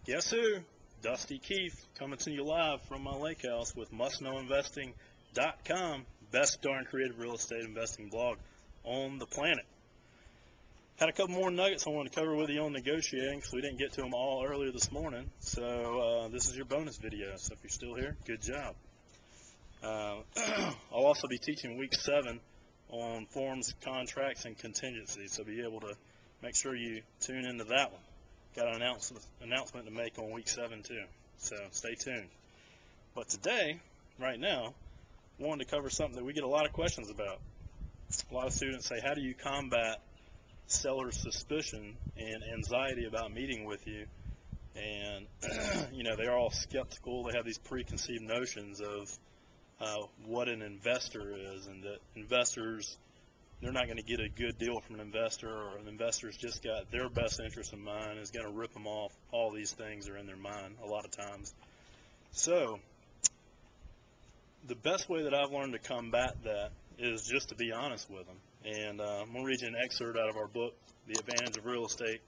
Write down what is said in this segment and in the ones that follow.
Guess who? Dusty Keefe coming to you live from my lake house with mustknowinvesting.com, best darn creative real estate investing blog on the planet. Had a couple more nuggets I wanted to cover with you on negotiating because we didn't get to them all earlier this morning. So this is your bonus video. So if you're still here, good job. I'll also be teaching week 7 on forms, contracts, and contingencies. So be able to make sure you tune into that one. Got an announcement to make on week 7 too, so stay tuned. But today, right now, I wanted to cover something that we get a lot of questions about. A lot of students say, how do you combat seller's suspicion and anxiety about meeting with you? And they're all skeptical. They have these preconceived notions of what an investor is, and that investors, they're not going to get a good deal from an investor, or an investor's just got their best interest in mind, is going to rip them off. All these things are in their mind a lot of times. So the best way that I've learned to combat that is just to be honest with them. And I'm going to read you an excerpt out of our book, The Advantage of Real Estate.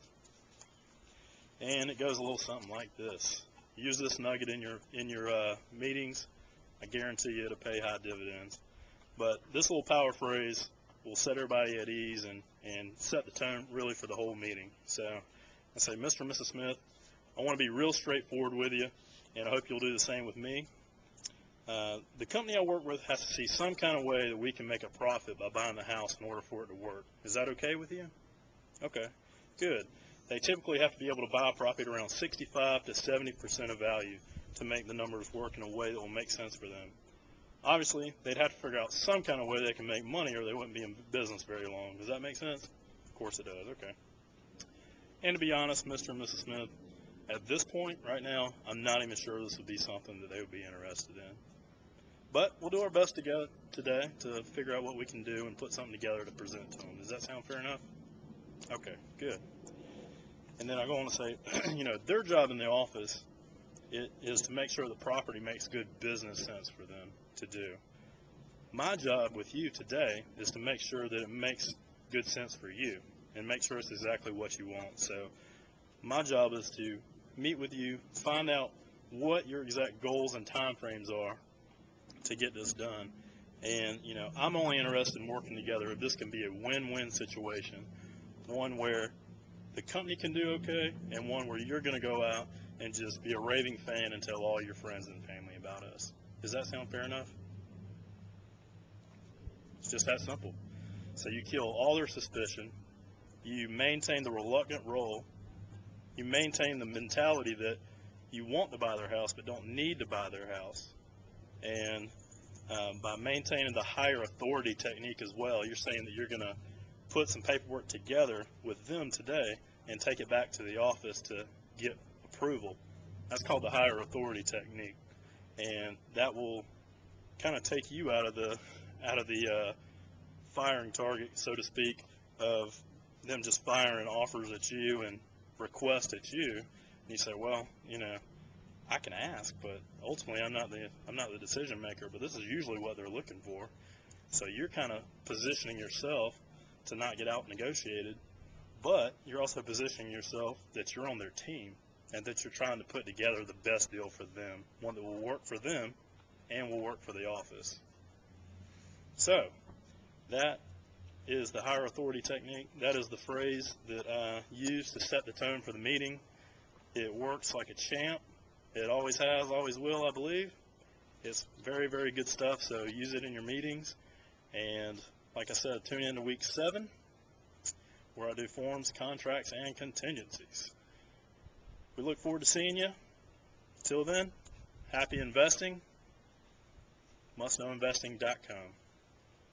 And it goes a little something like this. Use this nugget in your meetings. I guarantee you it'll pay high dividends. But this little power phrase will set everybody at ease and set the tone really for the whole meeting. So I say, Mr. and Mrs. Smith, I want to be real straightforward with you, and I hope you'll do the same with me. The company I work with has to see some kind of way that we can make a profit by buying the house in order for it to work. Is that okay with you? Okay, good. They typically have to be able to buy a property around 65 to 70% of value to make the numbers work in a way that will make sense for them. Obviously, they'd have to figure out some kind of way they can make money, or they wouldn't be in business very long. Does that make sense? Of course it does. Okay. And to be honest, Mr. and Mrs. Smith, at this point right now, I'm not even sure this would be something that they would be interested in. But we'll do our best together today to figure out what we can do and put something together to present to them. Does that sound fair enough? Okay, good. And then I go on to say, their job in the office is to make sure the property makes good business sense for them to do. My job with you today is to make sure that it makes good sense for you and make sure it's exactly what you want. So my job is to meet with you, find out what your exact goals and time frames are to get this done. And I'm only interested in working together if this can be a win-win situation, one where the company can do okay, and one where you're going to go out and just be a raving fan and tell all your friends and family about us. Does that sound fair enough? It's just that simple. So you kill all their suspicion, you maintain the reluctant role, you maintain the mentality that you want to buy their house but don't need to buy their house, and by maintaining the higher authority technique as well, you're saying that you're going to put some paperwork together with them today and take it back to the office to get approval. That's called the higher authority technique, and that will kind of take you out of the firing target, so to speak, of them just firing offers at you and requests at you. And you say, well, I can ask, but ultimately I'm not the decision maker. But this is usually what they're looking for. So you're kind of positioning yourself to not get out negotiated, but you're also positioning yourself that you're on their team and that you're trying to put together the best deal for them, one that will work for them and will work for the office. So that is the higher authority technique. That is the phrase that I use to set the tone for the meeting. It works like a champ. It always has, always will, I believe. It's very, very good stuff, so use it in your meetings. And like I said, tune in to week 7, where I do forms, contracts, and contingencies. We look forward to seeing you. Till then, happy investing. mustknowinvesting.com.